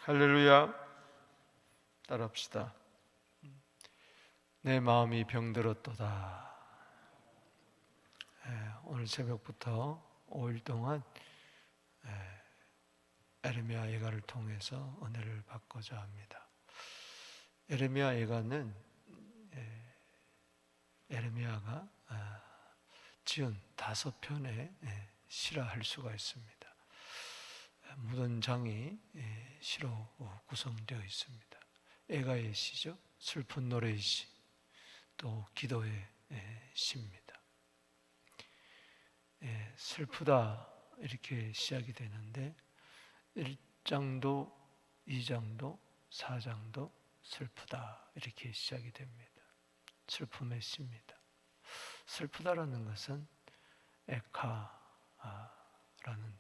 할렐루야. 따라합시다. 내 마음이 병들었도다. 오늘 새벽부터 5일 동안 에레미야 예가를 통해서 은혜를 받고자 합니다. 에레미야 예가는 에레미야가 지은 5편의 시라할 수가 있습니다. 모든 장이 시로 구성되어 있습니다. 애가의 시죠. 슬픈 노래의 시, 또 기도의 시입니다. 슬프다 이렇게 시작이 되는데 1장도 2장도 4장도 슬프다 이렇게 시작이 됩니다. 슬픔의 시입니다. 슬프다라는 것은 에카라는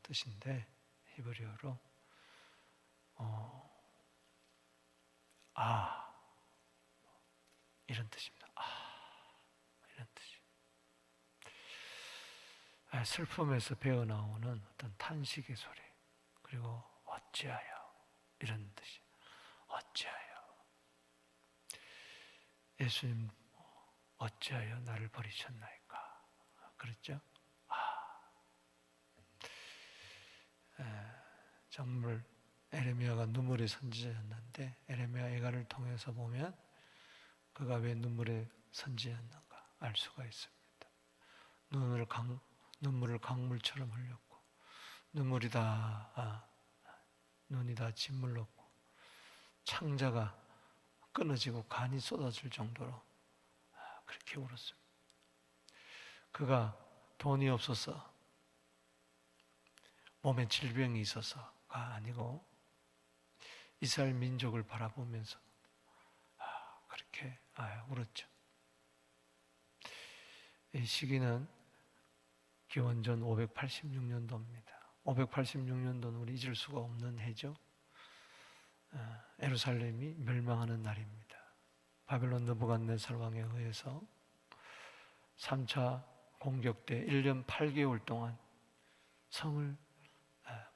뜻인데 히브리어로 이런 뜻입니다. 이런 뜻이. 슬픔에서 배어 나오는 어떤 탄식의 소리, 그리고 어찌하여 이런 뜻이. 어찌하여 예수님 어찌하여 나를 버리셨나이까? 그랬죠? 정말 에레미야가 눈물의 선지자였는데 에레미야 예가를 통해서 보면 그가 왜 눈물의 선지자였는가 알 수가 있습니다. 눈물을 강물처럼 흘렸고 눈이 다 짓물렀고 창자가 끊어지고 간이 쏟아질 정도로 그렇게 울었습니다. 그가 돈이 없어서 몸에 질병이 있어서가 아니고 이스라엘 민족을 바라보면서 그렇게 울었죠. 이 시기는 기원전 586년도입니다. 586년도는 우리 잊을 수가 없는 해죠. 예루살렘이 멸망하는 날입니다. 바벨론 느부갓네살 왕에 의해서 3차 공격 때 1년 8개월 동안 성을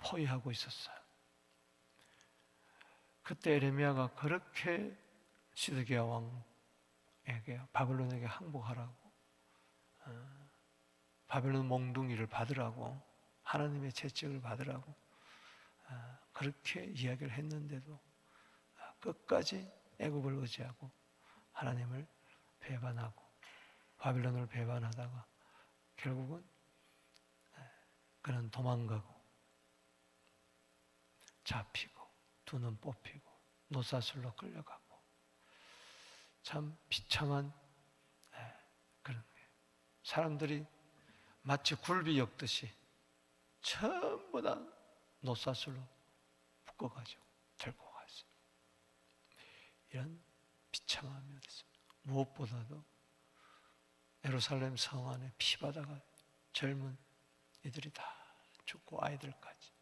포위하고 있었어요. 그때 에레미야가 그렇게 시드기야 왕에게 바벨론에게 항복하라고 바벨론 몽둥이를 받으라고 하나님의 채찍을 받으라고 그렇게 이야기를 했는데도 끝까지 애굽을 의지하고 하나님을 배반하고 바벨론을 배반하다가 결국은 그는 도망가고 잡히고 두 눈 뽑히고 노사슬로 끌려가고 참 비참한 그런 게 사람들이 마치 굴비 엮듯이 전부 다 노사슬로 묶어가지고 들고 갔어요. 이런 비참함이 어디 있습니까? 무엇보다도 예루살렘 성 안에 피바다가 젊은 이들이 다 죽고 아이들까지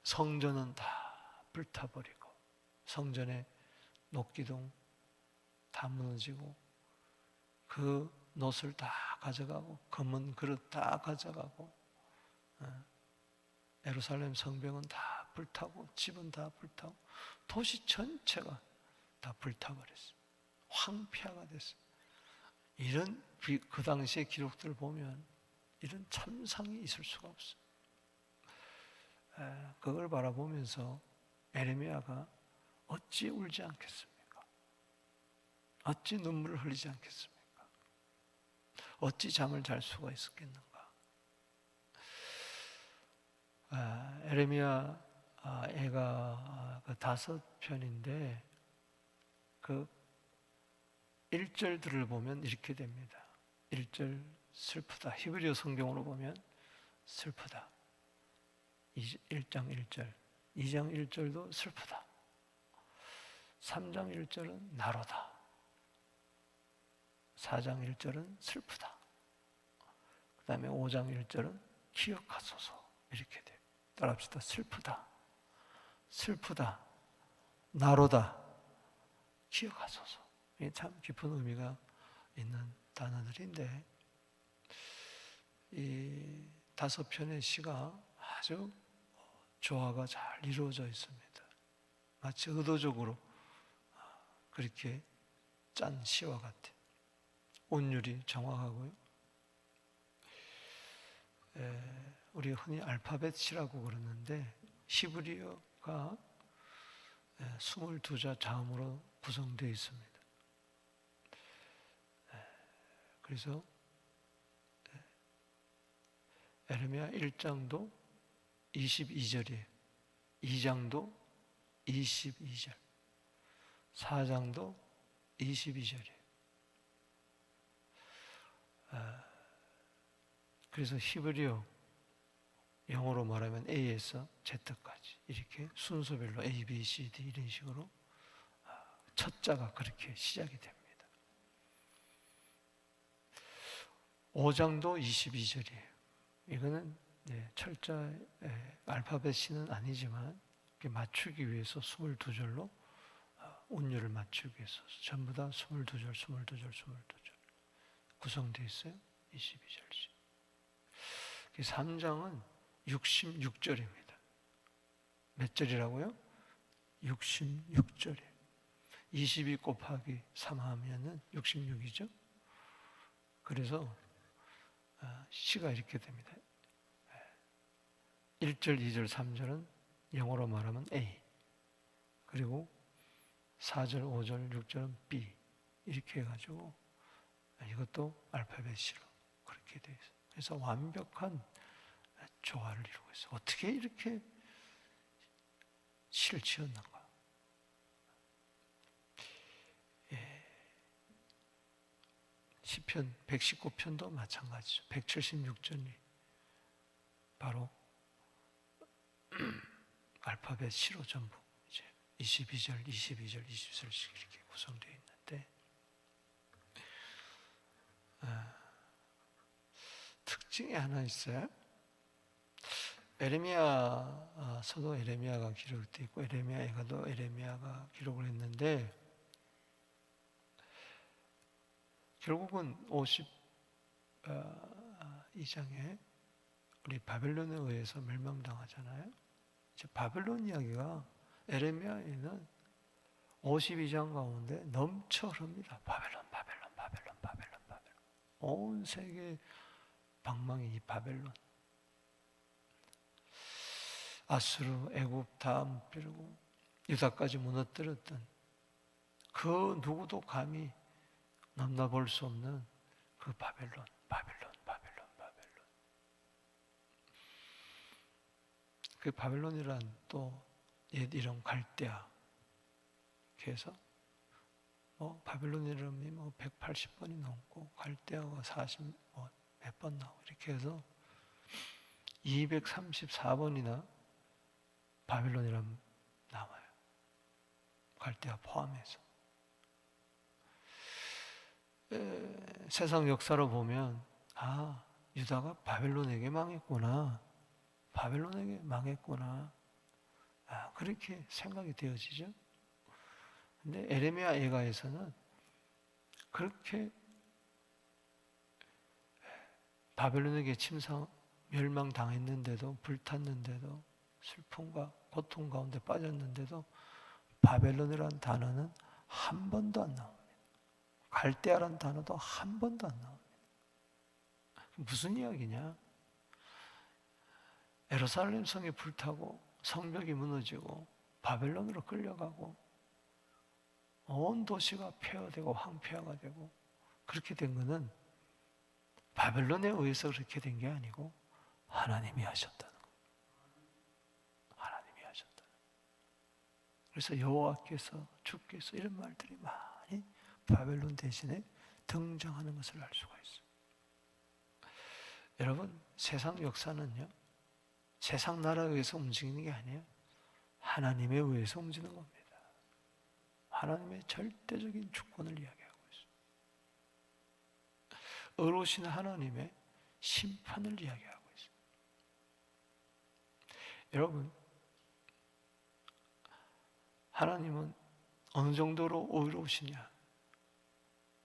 성전은 다 불타버리고 성전의 녹기둥 다 무너지고 그 놋을 다 가져가고 검은 그릇 다 가져가고 예루살렘 성벽은 다 불타고 집은 다 불타고 도시 전체가 다 불타버렸어요. 황폐화가 됐어요. 이런 그 당시의 기록들을 보면 이런 참상이 있을 수가 없어요. 그걸 바라보면서 에레미야가 어찌 울지 않겠습니까? 어찌 눈물을 흘리지 않겠습니까? 어찌 잠을 잘 수가 있었겠는가? 에레미야 애가 5편인데 그 1절들을 보면 이렇게 됩니다. 1절 슬프다. 히브리어 성경으로 보면 슬프다. 1장 1절, 2장 1절도 슬프다. 3장 1절은 나로다. 4장 1절은 슬프다. 그 다음에 5장 1절은 기억하소서 이렇게 돼요. 따라합시다. 슬프다. 슬프다. 나로다. 기억하소서. 이게 참 깊은 의미가 있는 단어들인데 이 5편의 시가 아주 조화가 잘 이루어져 있습니다. 마치 의도적으로 그렇게 짠 시와 같아요. 온율이 정확하고요. 우리 흔히 알파벳 시라고 그러는데 히브리어가 22자 자음으로 구성되어 있습니다. 그래서 에레미야 1장도 22절이에요. 2장도 22절, 4장도 22절이에요. 그래서 히브리어, 영어로 말하면 A에서 Z까지 이렇게 순서별로 A, B, C, D 이런 식으로 첫 자가 그렇게 시작이 됩니다. 5장도 22절이에요. 이거는 철자의 알파벳 C는 아니지만 맞추기 위해서 22절로 운율을 맞추기 위해서 전부 다 22절, 22절, 22절 구성되어 있어요. 22절씩. 3장은 66절입니다. 몇 절이라고요? 66절이에요. 22 곱하기 3 하면은 66이죠. 그래서 시가 이렇게 됩니다. 1절, 2절, 3절은 영어로 말하면 A, 그리고 4절, 5절, 6절은 B 이렇게 해가지고 이것도 알파벳 C로 그렇게 되어 있어요. 그래서 완벽한 조화를 이루고 있어요. 어떻게 이렇게 시를 지었는가? 시편 119편도 마찬가지죠. 176절이 바로 알파벳 C로 전부 이제 22절, 22절, 20절씩 이렇게 구성되어 있는데 특징이 하나 있어요. 에레미야서도 에레미야가 기록되어 있고 에레미야에가도 에레미야가 기록을 했는데 결국은 52장에 우리 바벨론에 의해서 멸망당하잖아요. 이제 바벨론 이야기가 에레미야에는 52장 가운데 넘쳐 흐릅니다. 바벨론, 바벨론, 바벨론, 바벨론, 바벨론. 온 세계 방망이 이 바벨론. 아수르, 애굽 다 무찌르고 유다까지 무너뜨렸던 그 누구도 감히 넘나볼 수 없는 그 바벨론, 바벨론, 바벨론, 바벨론. 그 바벨론이란 또 옛 이름 갈대아. 그래서 바벨론 이름이 180번이 넘고 갈대아가 40 몇 번 나오고 이렇게 해서 234번이나 바벨론이란 나와요. 갈대아 포함해서. 세상 역사로 보면 유다가 바벨론에게 망했구나. 바벨론에게 망했구나. 그렇게 생각이 되어지죠. 근데 에레미야 예가에서는 그렇게 바벨론에게 멸망당했는데도 불탔는데도 슬픔과 고통 가운데 빠졌는데도 바벨론이라는 단어는 한 번도 안 나옵니다. 갈대아라는 단어도 한 번도 안 나옵니다. 무슨 이야기냐? 예루살렘 성이 불타고 성벽이 무너지고 바벨론으로 끌려가고 온 도시가 폐허되고 황폐화가 되고 그렇게 된 것은 바벨론에 의해서 그렇게 된 게 아니고 하나님이 하셨다는 거예요. 하나님이 하셨다는 거예요. 그래서 여호와께서 주께서 이런 말들이 많이 바벨론 대신에 등장하는 것을 알 수가 있어요. 여러분, 세상 역사는요, 세상 나라에 의해서 움직이는 게 아니에요. 하나님에 의해서 움직이는 겁니다. 하나님의 절대적인 주권을 이야기하고 있어요. 의로우신 하나님의 심판을 이야기하고 있어요. 여러분, 하나님은 어느 정도로 의로우시냐?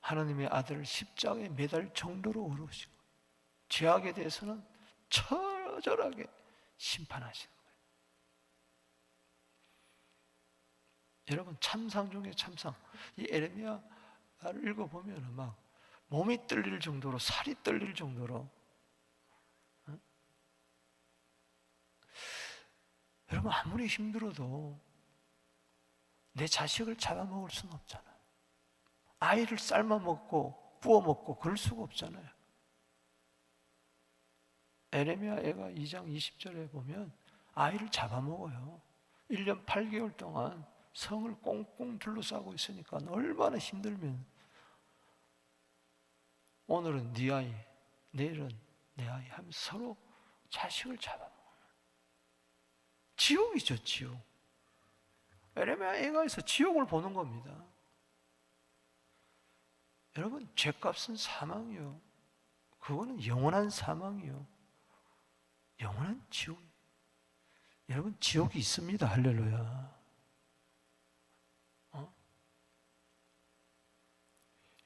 하나님의 아들을 십자가에 매달 정도로 의로우시고 죄악에 대해서는 처절하게 심판하시는 거예요. 여러분, 참상 중에 참상. 이 에레미야를 읽어보면 막 몸이 떨릴 정도로, 살이 떨릴 정도로. 여러분, 아무리 힘들어도 내 자식을 잡아먹을 수는 없잖아요. 아이를 삶아먹고 구워먹고 그럴 수가 없잖아요. 에레미야 애가 2장 20절에 보면 아이를 잡아먹어요. 1년 8개월 동안 성을 꽁꽁 둘러싸고 있으니까 얼마나 힘들면, 오늘은 네 아이, 내일은 내 아이 하면서 서로 자식을 잡아먹어요. 지옥이죠, 지옥. 에레미야 애가에서 지옥을 보는 겁니다. 여러분, 죄값은 사망이요. 그거는 영원한 사망이요. 영원한 지옥. 여러분, 지옥이 있습니다. 할렐루야.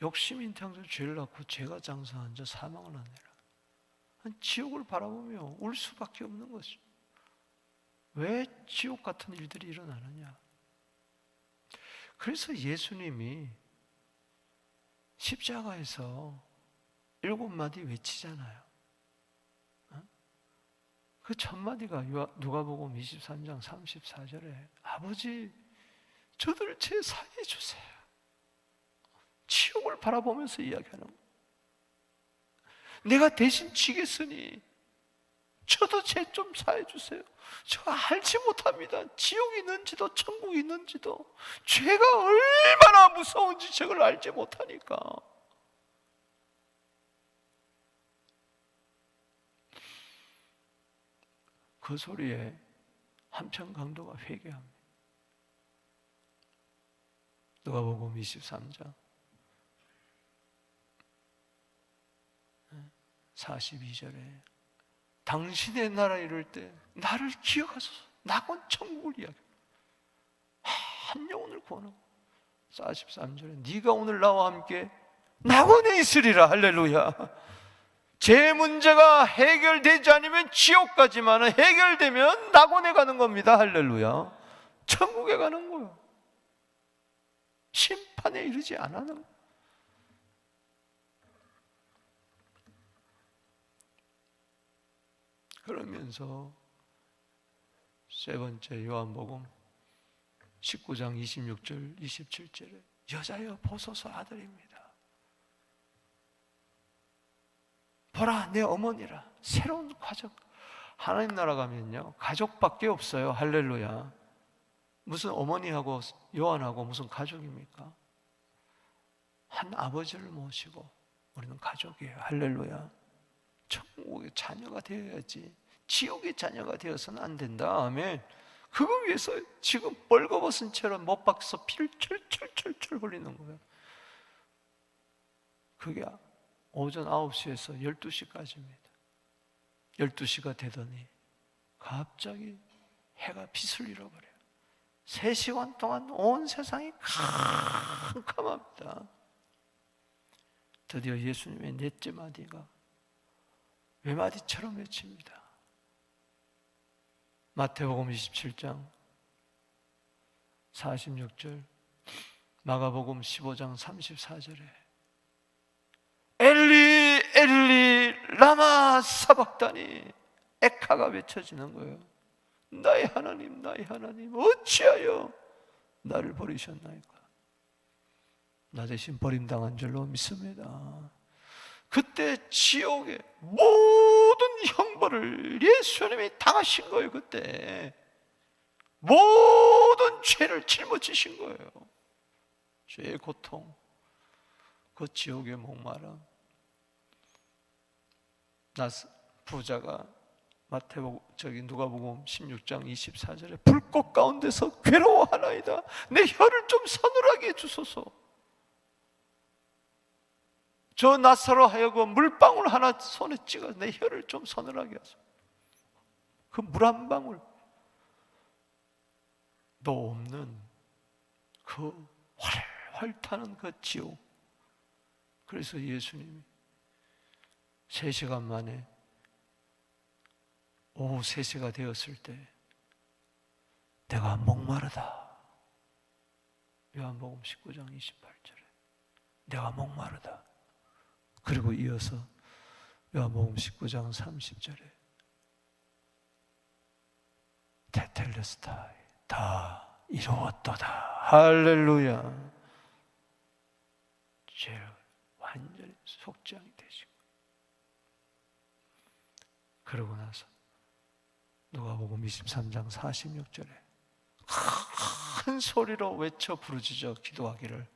욕심인 탕에서 죄를 낳고 죄가 장사한 자 사망을 하느라. 지옥을 바라보며 울 수밖에 없는 것이죠. 왜 지옥 같은 일들이 일어나느냐? 그래서 예수님이 십자가에서 7마디 외치잖아요. 그 첫 마디가 누가복음 23장 34절에 아버지, 저들 죄 사해 주세요. 지옥을 바라보면서 이야기하는 거예요. 내가 대신 지겠으니 저도 죄 좀 사해 주세요. 저 알지 못합니다. 지옥이 있는지도 천국이 있는지도, 죄가 얼마나 무서운지 저걸 알지 못하니까. 그 소리에 한편 강도가 회개합니다. 누가복음 23장 42절에 당신의 나라 이룰 때 나를 기억하소서. 낙원 천국을 이야기합니다. 한 영혼을 구원하고. 43절에 네가 오늘 나와 함께 낙원에 있으리라. 할렐루야. 제 문제가 해결되지 않으면 지옥 가지만 해결되면 낙원에 가는 겁니다. 할렐루야. 천국에 가는 거예요. 심판에 이르지 않아는 거예요. 그러면서 세 번째 요한복음 19장 26절 27절에 여자여 보소서 아들입니다. 보라 내 어머니라. 새로운 가족. 하나님 나라 가면요 가족밖에 없어요. 할렐루야. 무슨 어머니하고 요한하고 무슨 가족입니까? 한 아버지를 모시고 우리는 가족이에요. 할렐루야. 천국의 자녀가 되어야지 지옥의 자녀가 되어서는 안 된다. 아멘. 그거 위해서 지금 벌거벗은 채로 못 박서 피를 철철철철 흘리는 거예요. 그게 오전 9시에서 12시까지입니다. 12시가 되더니 갑자기 해가 빛을 잃어버려요. 3시간 동안 온 세상이 캄캄합니다. 드디어 예수님의 넷째 마디가 외마디처럼 외칩니다. 마태복음 27장 46절, 마가복음 15장 34절에 엘리 엘리 라마 사박다니 에카가 외쳐지는 거예요. 나의 하나님 나의 하나님 어찌하여 나를 버리셨나이까. 나 대신 버림당한 줄로 믿습니다. 그때 지옥의 모든 형벌을 예수님이 당하신 거예요. 그때 모든 죄를 짊어지신 거예요. 죄의 고통, 그 지옥의 목마름. 나 부자가 누가복음 16장 24절에 불꽃 가운데서 괴로워하나이다. 내 혀를 좀 서늘하게 해주소서. 저 나사로 하여금 물방울 하나 손에 찍어 내 혀를 좀 서늘하게 하소서. 그 물 한 방울도 없는 그 활활 타는 그 지옥. 그래서 예수님이 3시간 만에 오후 3시가 되었을 때 내가 목마르다. 요한복음 19장 28절에 내가 목마르다. 그리고 이어서 요한복음 19장 30절에 테텔레스타이, 다 이루었도다. 할렐루야. 죄를 완전히 속죄하게 되시고, 그러고 나서 누가복음 23장 46절에 큰 소리로 외쳐 부르짖어 기도하기를,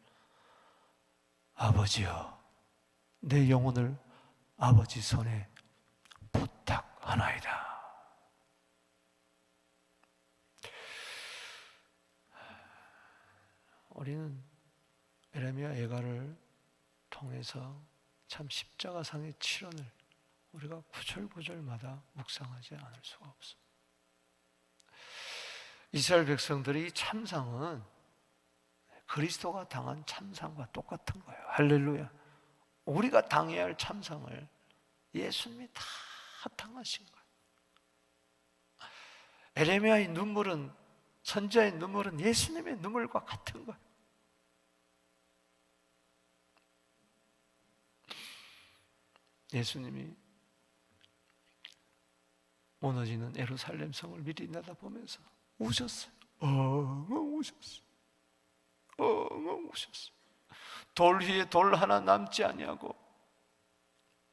아버지여, 내 영혼을 아버지 손에 부탁하나이다. 우리는 에레미야 예가를 통해서 참 십자가상의 치론을 우리가 구절구절마다 묵상하지 않을 수가 없어. 이스라엘 백성들이 참상은 그리스도가 당한 참상과 똑같은 거예요. 할렐루야. 우리가 당해야 할 참상을 예수님이 다 당하신 거예요. 에레미야의 눈물은, 선지자의 눈물은 예수님의 눈물과 같은 거예요. 예수님이 무너지는 예루살렘 성을 미리 내다보면서 우셨어요. 엉엉 우셨어요. 엉엉 우셨어요. 돌 위에 돌 하나 남지 아니하고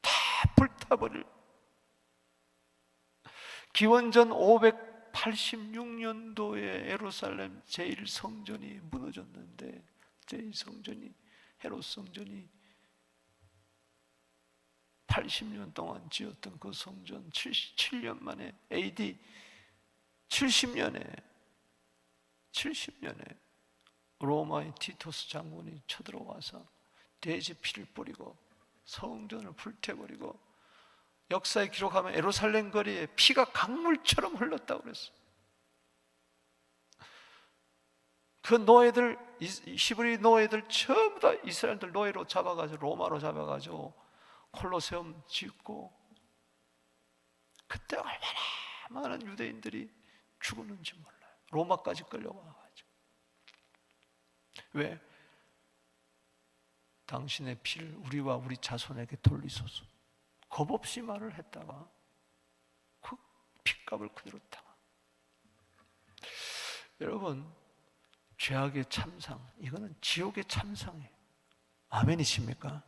다 불타버릴, 기원전 586년도에 예루살렘 제1성전이 무너졌는데, 제1성전이, 헤롯 성전이 80년 동안 지었던 그 성전 77년 만에 AD 70년에 로마의 티토스 장군이 쳐들어와서 돼지 피를 뿌리고 성전을 불태버리고, 역사에 기록하면 예루살렘 거리에 피가 강물처럼 흘렀다고 그랬어요. 그 노예들, 히브리 노예들 전부 다 이스라엘들 노예로 잡아가지고 로마로 잡아가지고 콜로세움 짓고, 그때 얼마나 많은 유대인들이 죽었는지 몰라요. 로마까지 끌려와가지고. 왜? 당신의 피를 우리와 우리 자손에게 돌리소서. 겁없이 말을 했다가 그 핏값을 그대로 당한. 여러분, 죄악의 참상, 이거는 지옥의 참상이에요. 아멘이십니까?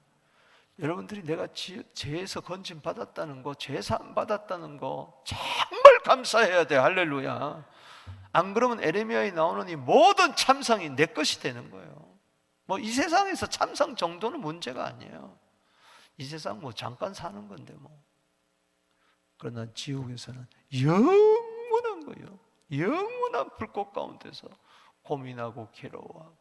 여러분들이 내가 죄에서 건진 받았다는 거, 죄사함 받았다는 거 정말 감사해야 돼. 할렐루야. 안 그러면 에레미야에 나오는 이 모든 참상이 내 것이 되는 거예요. 뭐 이 세상에서 참상 정도는 문제가 아니에요. 이 세상 뭐 잠깐 사는 건데 뭐. 그러나 지옥에서는 영원한 거예요. 영원한 불꽃 가운데서 고민하고 괴로워하고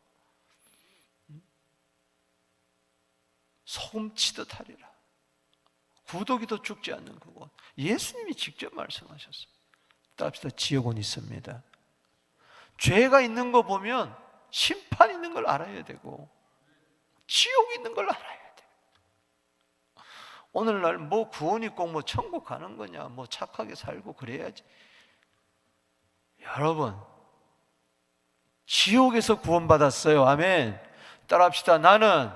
소금치듯 하리라. 구더기도 죽지 않는 그곳. 예수님이 직접 말씀하셨어요. 따라합시다. 지옥은 있습니다. 죄가 있는 거 보면 심판 있는 걸 알아야 되고 지옥 있는 걸 알아야 돼. 오늘날 뭐 구원이 꼭 뭐 천국 가는 거냐, 뭐 착하게 살고 그래야지. 여러분, 지옥에서 구원받았어요. 아멘. 따라합시다. 나는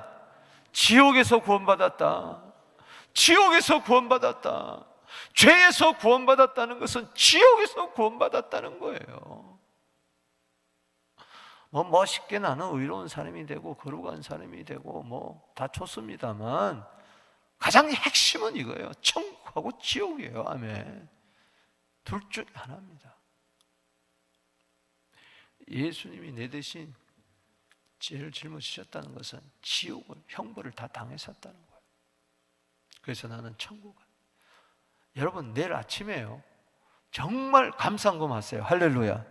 지옥에서 구원받았다. 지옥에서 구원받았다. 죄에서 구원받았다는 것은 지옥에서 구원받았다는 거예요. 뭐 멋있게 나는 의로운 사람이 되고 거룩한 사람이 되고 뭐 다 좋습니다만 가장 핵심은 이거예요. 천국하고 지옥이에요. 아멘. 둘 중에 하나입니다. 예수님이 내 대신 죄를 짊어지셨다는 것은 지옥을, 형벌을 다 당하셨다는 거예요. 그래서 나는 천국 가요. 여러분, 내일 아침에요, 정말 감사한금 하세요. 할렐루야.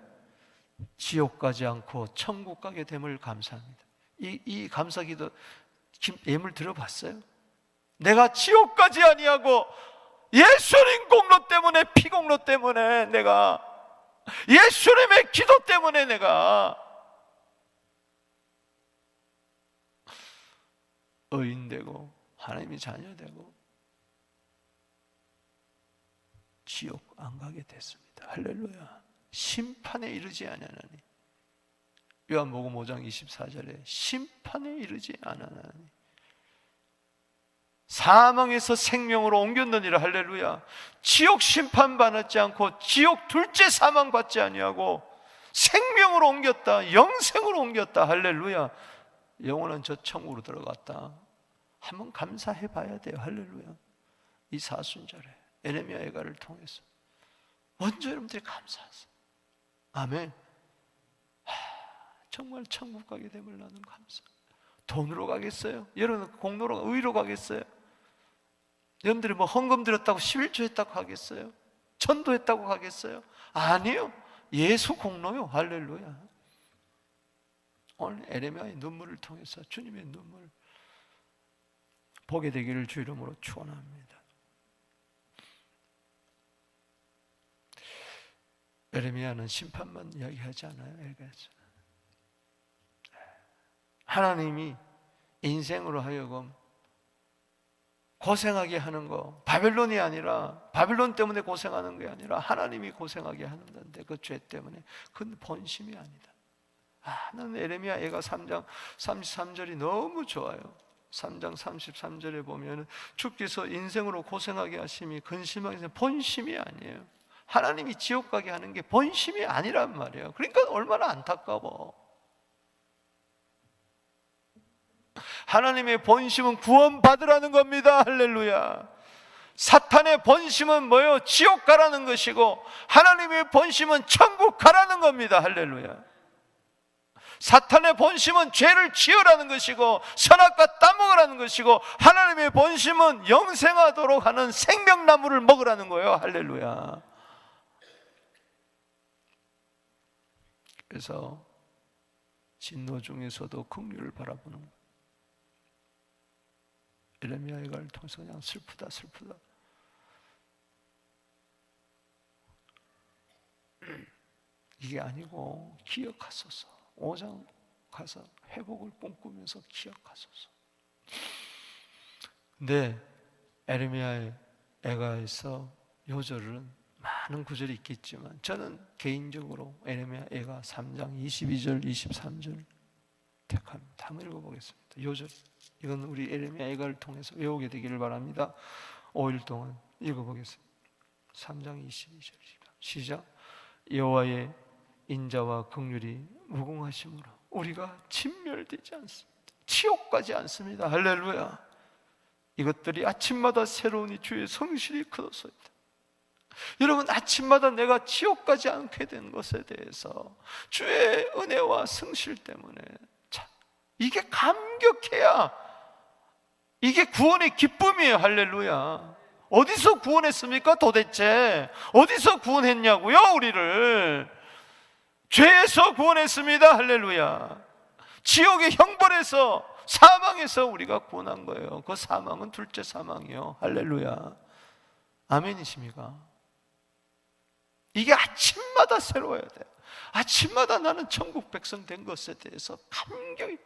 지옥 가지 않고 천국 가게 됨을 감사합니다. 이 감사기도 예물 들어봤어요? 내가 지옥 가지 아니하고 예수님 공로 때문에, 피 공로 때문에, 내가 예수님의 기도 때문에 내가 의인되고 하나님의 자녀되고 지옥 안 가게 됐습니다. 할렐루야. 심판에 이르지 아니하나니 요한복음 5장 24절에 심판에 이르지 않았나니 사망에서 생명으로 옮겼느니라. 할렐루야. 지옥 심판 받지 않고 지옥 둘째 사망 받지 아니하고 생명으로 옮겼다. 영생으로 옮겼다. 할렐루야. 영혼은 저 천국으로 들어갔다. 한번 감사해 봐야 돼요. 할렐루야. 이 사순절에 에레미야 예가를 통해서 먼저 여러분들이 감사하세요. 아멘. 정말 천국 가게 됨을 나는 감사. 돈으로 가겠어요? 여러분 공로로 의로 가겠어요? 여러분들이 뭐 헌금 드렸다고 11조 했다고 하겠어요? 전도했다고 하겠어요? 아니요. 예수 공로요. 할렐루야. 오늘 에레미야의 눈물을 통해서 주님의 눈물 보게 되기를 주 이름으로 축원합니다. 에레미야는 심판만 이야기하지 않아요. 하나님이 인생으로 하여금 고생하게 하는 거, 바벨론이 아니라 바벨론 때문에 고생하는 게 아니라 하나님이 고생하게 하는 건데 그 죄 때문에 그건 본심이 아니다. 나는 에레미야 애가 3장 33절이 너무 좋아요. 3장 33절에 보면 주께서 인생으로 고생하게 하심이 근심하게 본심이 아니에요. 하나님이 지옥 가게 하는 게 본심이 아니란 말이에요. 그러니까 얼마나 안타까워. 하나님의 본심은 구원받으라는 겁니다. 할렐루야. 사탄의 본심은 뭐예요? 지옥 가라는 것이고 하나님의 본심은 천국 가라는 겁니다. 할렐루야. 사탄의 본심은 죄를 지으라는 것이고 선악과 따먹으라는 것이고 하나님의 본심은 영생하도록 하는 생명나무를 먹으라는 거예요. 할렐루야. 그래서 진노 중에서도 긍휼을 바라보는 거예요. 에레미야 예가를 통해서 그냥 슬프다. 이게 아니고 기억하소서. 5장 가서 회복을 꿈꾸면서 기억하소서. 근데 에레미야의 예가에서 요절은 많은 구절이 있겠지만 저는 개인적으로 에레미야 예가 3장 22절 23절 택합니다. 한번 읽어보겠습니다. 요절, 이건 우리 에레미야 예가를 통해서 외우게 되기를 바랍니다. 5일 동안 읽어보겠습니다. 3장 22절 시작. 여호와의 인자와 긍휼이 무궁하심으로 우리가 진멸되지 않습니다. 지옥 가지 않습니다. 할렐루야. 이것들이 아침마다 새로우니 주의 성실이 크도소이다. 여러분, 아침마다 내가 지옥 가지 않게 된 것에 대해서 주의 은혜와 성실 때문에 이게 감격해야 이게 구원의 기쁨이에요. 할렐루야. 어디서 구원했습니까? 도대체 어디서 구원했냐고요? 우리를 죄에서 구원했습니다. 할렐루야. 지옥의 형벌에서 사망에서 우리가 구원한 거예요. 그 사망은 둘째 사망이요. 할렐루야. 아멘이십니까? 이게 아침마다 새로워야 돼요. 아침마다 나는 천국 백성 된 것에 대해서 감격이,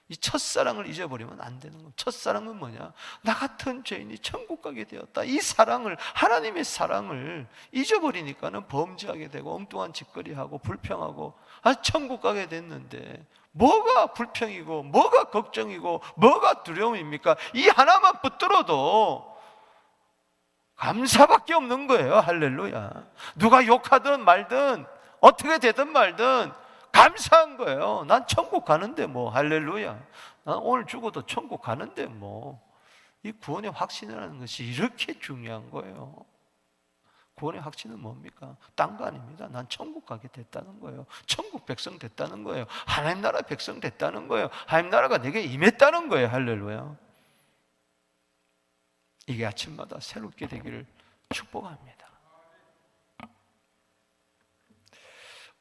이 첫사랑을 잊어버리면 안 되는 겁니다. 첫사랑은 뭐냐? 나 같은 죄인이 천국 가게 되었다. 이 사랑을, 하나님의 사랑을 잊어버리니까는 범죄하게 되고 엉뚱한 짓거리하고 불평하고 천국 가게 됐는데 뭐가 불평이고 뭐가 걱정이고 뭐가 두려움입니까? 이 하나만 붙들어도 감사밖에 없는 거예요. 할렐루야. 누가 욕하든 말든 어떻게 되든 말든 감사한 거예요. 난 천국 가는데 뭐. 할렐루야. 난 오늘 죽어도 천국 가는데 뭐. 이 구원의 확신이라는 것이 이렇게 중요한 거예요. 구원의 확신은 뭡니까? 딴 거 아닙니다. 난 천국 가게 됐다는 거예요. 천국 백성 됐다는 거예요. 하나님 나라 백성 됐다는 거예요. 하나님 나라가 내게 임했다는 거예요. 할렐루야. 이게 아침마다 새롭게 되기를 축복합니다.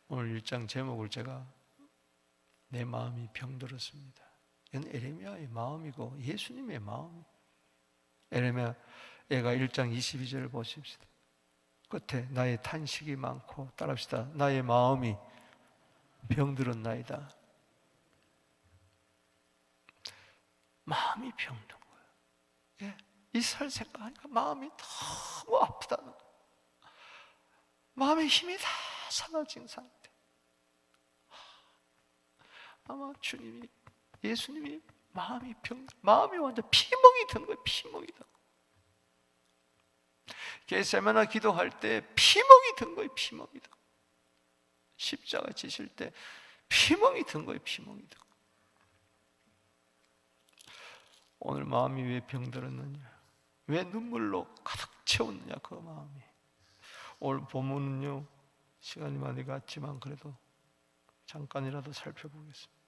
오늘 1장 제목을 제가 내 마음이 병들었습니다. 이건 에레미야의 마음이고 예수님의 마음. 에레미야 얘가 1장 22절을 보십시다. 끝에 나의 탄식이 많고, 따라합시다. 나의 마음이 병들었나이다. 마음이 병든 거예요. 예. 이 살 생각하니까 마음이 너무 아프다는 거예요. 마음의 힘이 다 사라진 상태. 아마 예수님이 마음이 완전 피멍이 든 거예요. 피멍이 든 거예요. 겟세마네 기도할 때 피멍이 든 거예요. 피멍이 든 거예요. 십자가 지실 때 피멍이 든 거예요. 피멍이 든 거예요. 오늘 마음이 왜 병들었느냐, 왜 눈물로 가득 채웠느냐, 그 마음이. 오늘 본문은요, 시간이 많이 갔지만 그래도 잠깐이라도 살펴보겠습니다.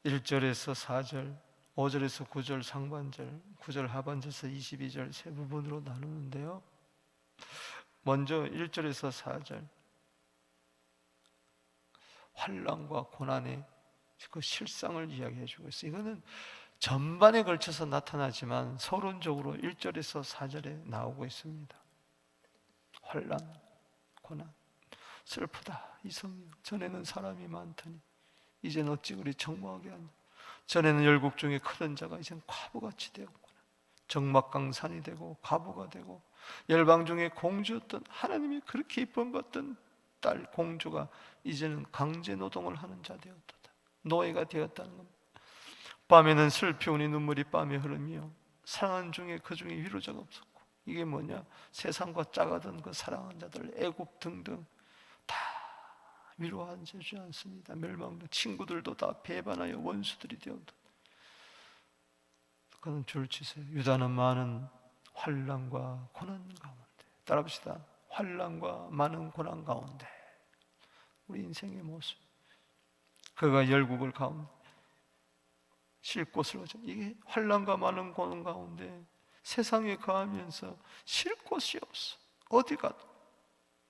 1절에서 4절, 5절에서 9절 상반절, 9절 하반절에서 22절 세 부분으로 나누는데요, 먼저 1절에서 4절, 환난과 고난의 그 실상을 이야기해 주고 있어요. 이거는 전반에 걸쳐서 나타나지만 서론적으로 1절에서 4절에 나오고 있습니다. 환난, 고난, 슬프다 이 성령. 전에는 사람이 많더니 이제는 어찌 그리 적막하게 하냐. 전에는 열국 중에 크던 자가 이제는 과부같이 되었구나. 적막강산이 되고 과부가 되고, 열방 중에 공주였던, 하나님이 그렇게 이쁨 받던 딸 공주가 이제는 강제 노동을 하는 자 되었다. 노예가 되었다는 겁니다. 밤에는 슬피 우니 눈물이 밤에 흐르며 사랑하는 중에 그 중에 위로자가 없었고. 이게 뭐냐, 세상과 짝하던 그 사랑하는 자들, 애굽 등등 다 위로하지 않습니다. 멸망, 친구들도 다 배반하여 원수들이 되었다. 그는 줄치세요. 유다는 많은 환난과 고난 가운데, 따라합시다. 환난과 많은 고난 가운데 우리 인생의 모습, 그가 열국을 가운데 쉴 곳을 얻어. 이게 환난과 많은 고난 가운데 세상에 거하면서 쉴 곳이 없어. 어디 가도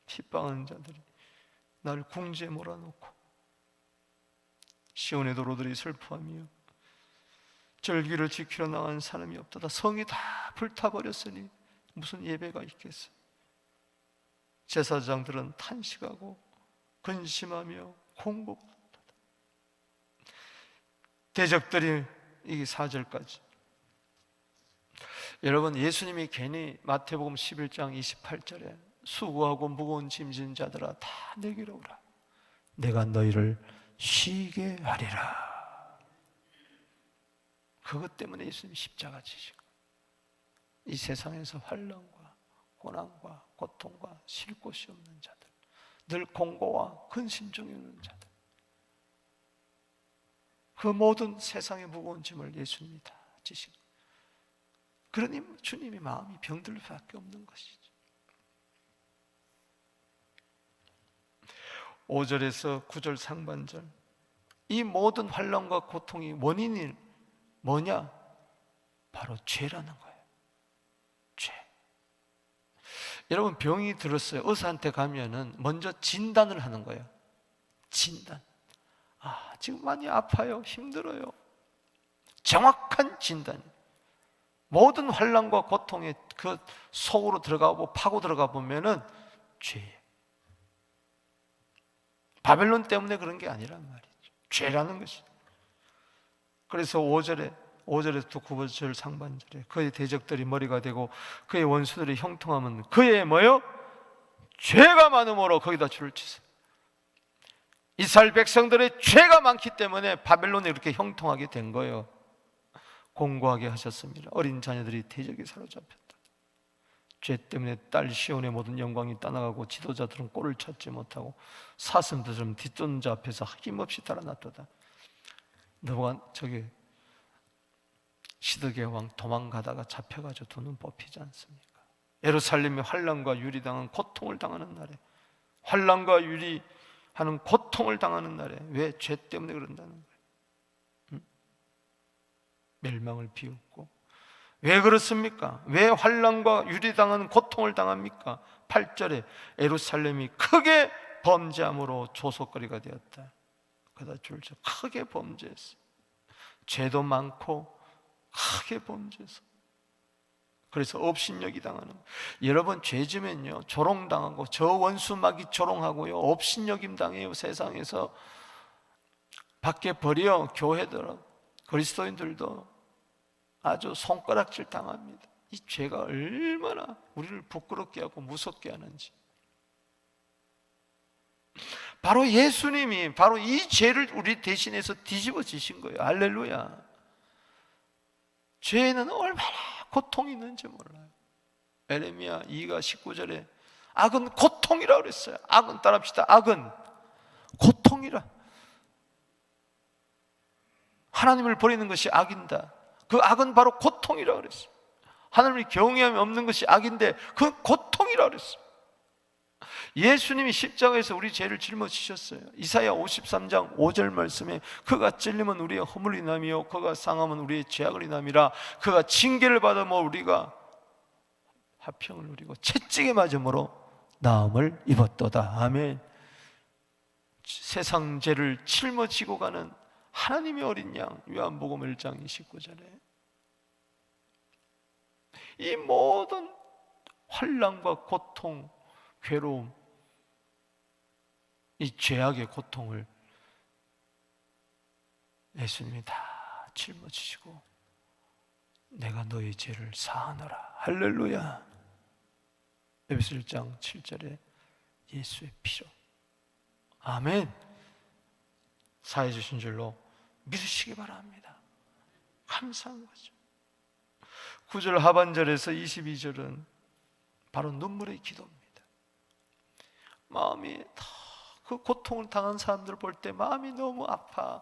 핍박하는 자들이 나를 궁지에 몰아놓고, 시온의 도로들이 슬퍼하며 절기를 지키러 나간 사람이 없도다. 성이 다 불타버렸으니 무슨 예배가 있겠어. 제사장들은 탄식하고 근심하며 공고하다. 대적들이, 이게 4절까지. 여러분, 예수님이 괜히 마태복음 11장 28절에 수고하고 무거운 짐진 자들아 다 내게로 오라, 내가 너희를 쉬게 하리라. 그것 때문에 예수님이 십자가 지시고 이 세상에서 환난과 고난과 고통과 쉴 곳이 없는 자들, 늘 공고와 근심 중에 있는 자들, 그 모든 세상의 무거운 짐을 예수님이 다 지시고, 그러니 주님의 마음이 병들 수밖에 없는 것이죠. 5절에서 9절 상반절, 이 모든 환난과 고통이 원인이 뭐냐? 바로 죄라는 거예요. 죄. 여러분, 병이 들었어요. 의사한테 가면은 먼저 진단을 하는 거예요. 진단. 지금 많이 아파요. 힘들어요. 정확한 진단. 모든 환난과 고통의 그 속으로 들어가고 파고 들어가 보면은 죄예요. 바벨론 때문에 그런 게 아니란 말이죠. 죄라는 것이. 그래서 5절에서 9절 상반절에 그의 대적들이 머리가 되고 그의 원수들이 형통하면 그의 뭐요? 죄가 많음으로 거기다 줄을 치세요. 이스라엘 백성들의 죄가 많기 때문에 바벨론이 이렇게 형통하게 된 거예요. 공고하게 하셨습니다. 어린 자녀들이 대적에 사로잡혔다. 죄 때문에 딸 시온의 모든 영광이 떠나가고 지도자들은 꼴을 찾지 못하고 사슴들은 뒷쫓는 자 앞에서 힘없이 달아났도다. 저기 시드기야 왕 도망가다가 잡혀가지고 두 눈 뽑히지 않습니까? 예루살렘이 환난과 유리당한 고통을 당하는 날에, 환난과 유리하는 고통을 당하는 날에, 왜? 죄 때문에 그런다는 거예요. 멸망을 비웃고. 왜 그렇습니까? 왜 환난과 유리당하는 고통을 당합니까? 8절에 예루살렘이 크게 범죄함으로 조속거리가 되었다. 그다 줄서 크게 범죄했어. 죄도 많고 크게 범죄해서. 그래서 업신여기 당하는. 여러분, 죄 지면요 조롱당하고, 저 원수막이 조롱하고요 업신여김 당해요. 세상에서 밖에 버려. 교회들, 그리스도인들도 아주 손가락질 당합니다. 이 죄가 얼마나 우리를 부끄럽게 하고 무섭게 하는지. 바로 예수님이 바로 이 죄를 우리 대신해서 뒤집어지신 거예요. 할렐루야. 죄는 얼마나 고통이 있는지 몰라요. 에레미야 2가 19절에 악은 고통이라 그랬어요. 악은 따라합시다. 악은 고통이라. 하나님을 버리는 것이 악인다. 그 악은 바로 고통이라 그랬어요. 하나님을 경외함이 없는 것이 악인데 그 고통이라 그랬어요. 예수님이 십자가에서 우리 죄를 짊어지셨어요. 이사야 53장 5절 말씀에 그가 찔림은 우리의 허물이 남이요 그가 상함은 우리의 죄악을 인함이라. 그가 징계를 받으며 우리가 화평을 누리고 채찍에 맞음으로 나음을 입었도다. 아멘. 세상 죄를 짊어지고 가는 하나님의 어린 양, 요한복음 1장 29절에 이 모든 환난과 고통, 괴로움, 이 죄악의 고통을 예수님이 다 짊어지시고 내가 너의 죄를 사하노라. 할렐루야. 에베소 1장 7절에 예수의 피로, 아멘, 사해 주신 줄로 믿으시기 바랍니다. 감사한 거죠. 9절 하반절에서 22절은 바로 눈물의 기도입니다. 마음이 다 그 고통을 당한 사람들 볼 때 마음이 너무 아파.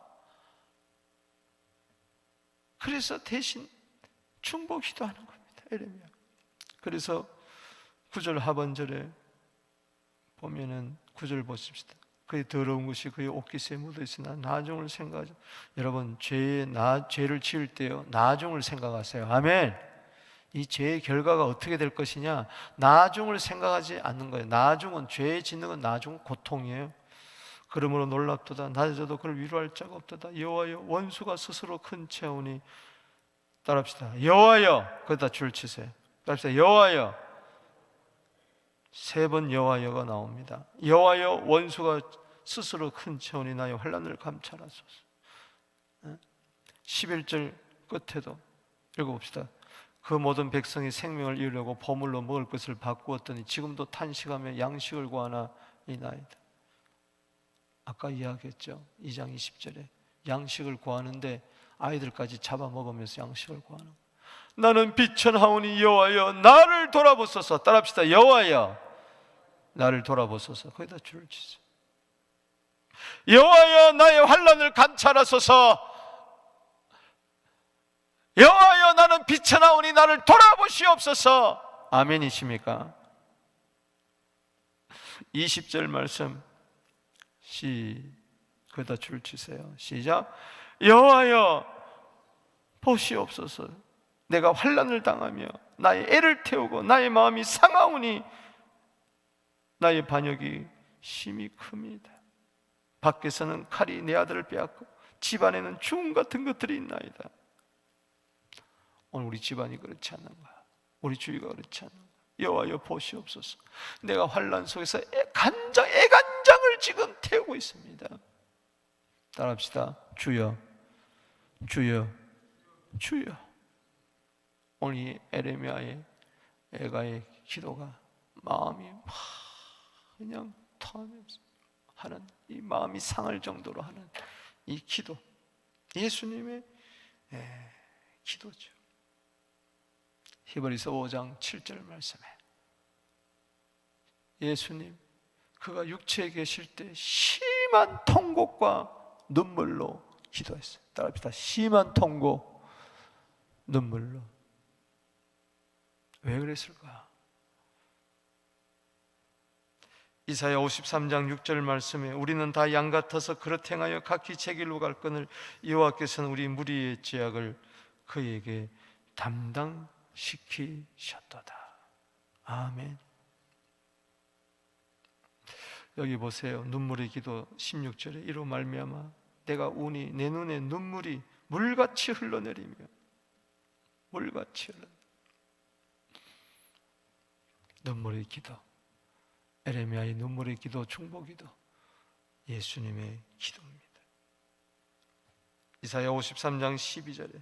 그래서 대신 중보 기도하는 겁니다. 에레미야. 그래서 9절 하반절에 보면은 9절 보십시다. 그의 더러운 것이 그의 옷깃에 묻어 있으나 나중을 생각하죠. 여러분, 죄를 지을 때요, 나중을 생각하세요. 아멘. 이 죄의 결과가 어떻게 될 것이냐, 나중을 생각하지 않는 거예요. 나중은, 죄 짓는 건 나중 고통이에요. 그러므로 놀랍도다. 낮아져도 그를 위로할 자가 없도다. 여호와여, 원수가 스스로 큰 채우니. 따라합시다. 여호와여. 거기다 줄 치세요. 따라합시다. 여호와여. 3번 여호와여가 나옵니다. 여호와여, 원수가 스스로 큰 채우니 나의 환난을 감찰하소서. 11절 끝에도 읽어봅시다. 그 모든 백성이 생명을 이루려고 보물로 먹을 것을 바꾸었더니 지금도 탄식하며 양식을 구하나이나이다. 아까 이야기했죠. 2장 20절에 양식을 구하는데 아이들까지 잡아먹으면서 양식을 구하는 거예요. 나는 비천하오니 여호와여 나를 돌아보소서. 따라합시다. 여호와여 나를 돌아보소서. 거기다 줄을 치세요. 여호와여 나의 환난을 감찰하소서. 여호와여 나는 비천하오니 나를 돌아보시옵소서. 아멘이십니까? 20절 말씀 거기다 줄 치세요. 시작. 여호와여 보시옵소서. 내가 환난을 당하며 나의 애를 태우고 나의 마음이 상하오니 나의 반역이 심히 큽니다. 밖에서는 칼이 내 아들을 빼앗고 집안에는 죽음 같은 것들이 있나이다. 오늘 우리 집안이 그렇지 않는가? 우리 주위가 그렇지 않는가? 여호와여 보시옵소서. 내가 환난 속에서 애간장을 지금 태우고 있습니다. 따라합시다. 주여, 주여, 주여. 오늘 이 에레미야의 애가의 기도가 마음이 막 그냥 터하면서 하는, 이 마음이 상할 정도로 하는 이 기도, 예수님의 기도죠. 히브리서 5장 7절 말씀에 예수님, 그가 육체에 계실 때 심한 통곡과 눈물로 기도했어요. 따라합시다. 심한 통곡, 눈물로. 왜 그랬을까? 이사야 53장 6절 말씀에 우리는 다 양 같아서 그릇 행하여 각기 제 길로 갈 거늘 여호와께서는 우리 무리의 죄악을 그에게 담당시키셨도다. 아멘. 여기 보세요. 눈물의 기도 16절에 이로 말미암아 내가 우니 내 눈에 눈물이 물같이 흘러내리며, 물같이 흘러내리며. 눈물의 기도, 에레미야의 눈물의 기도, 중보기도, 예수님의 기도입니다. 이사야 53장 12절에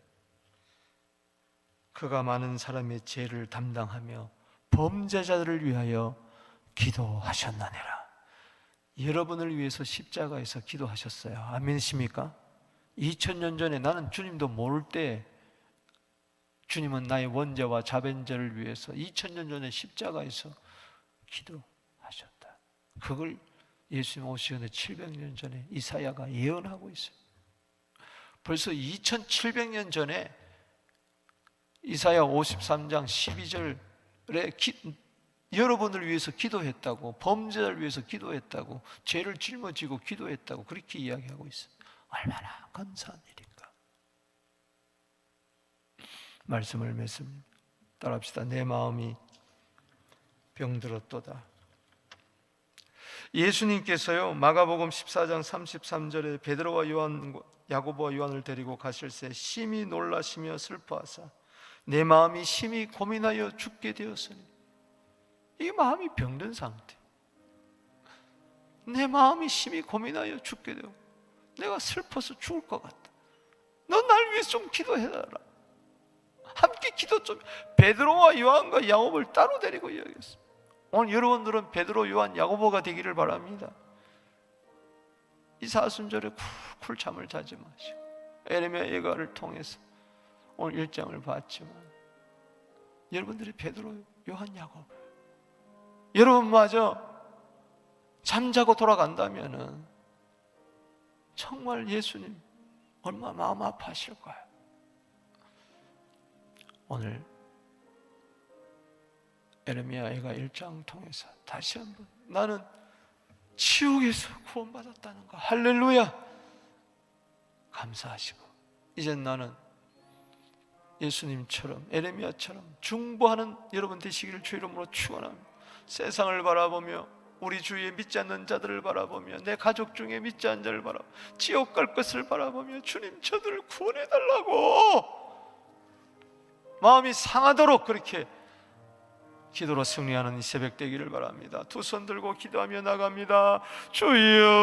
그가 많은 사람의 죄를 담당하며 범죄자들을 위하여 기도하셨나니라. 여러분을 위해서 십자가에서 기도하셨어요. 아멘이십니까? 2000년 전에 나는 주님도 모를 때 주님은 나의 원죄와 자변죄를 위해서 2000년 전에 십자가에서 기도하셨다. 그걸 예수님 오시기 700년 전에 이사야가 예언하고 있어요. 벌써 2700년 전에 이사야 53장 12절에 여러분을 위해서 기도했다고, 범죄자를 위해서 기도했다고, 죄를 짊어지고 기도했다고 그렇게 이야기하고 있어요. 얼마나 감사한 일인가. 말씀을 맺습니다. 따라합시다. 내 마음이 병들었도다. 예수님께서요, 마가복음 14장 33절에 베드로와 요한, 야고보와 요한을 데리고 가실새 심히 놀라시며 슬퍼하사 내 마음이 심히 고민하여 죽게 되었으니, 이 마음이 병든 상태. 내 마음이 심히 고민하여 죽게 되고 내가 슬퍼서 죽을 것 같다. 너 날 위해서 좀 기도해달라. 함께 기도 좀. 베드로와 요한과 야고보를 따로 데리고 이야기했습니다. 오늘 여러분들은 베드로, 요한, 야고보가 되기를 바랍니다. 이 사순절에 쿨쿨 잠을 자지 마시고 에레미야 예가를 통해서 오늘 1장을 봤지만 여러분들이 베드로, 요한, 야고보, 여러분마저 잠자고 돌아간다면은 정말 예수님 얼마나 마음 아파하실 거예요. 오늘 에레미야 예가 1장 통해서 다시 한번 나는 지옥에서 구원받았다는 거, 할렐루야, 감사하시고 이젠 나는 예수님처럼, 에레미야처럼 중보하는 여러분 되시기를 주 이름으로 축원합니다. 세상을 바라보며, 우리 주위에 믿지 않는 자들을 바라보며, 내 가족 중에 믿지 않는 자를 바라보며, 지옥 갈 것을 바라보며 주님 저들을 구원해달라고 마음이 상하도록 그렇게 기도로 승리하는 이 새벽 되기를 바랍니다. 두 손 들고 기도하며 나갑니다. 주여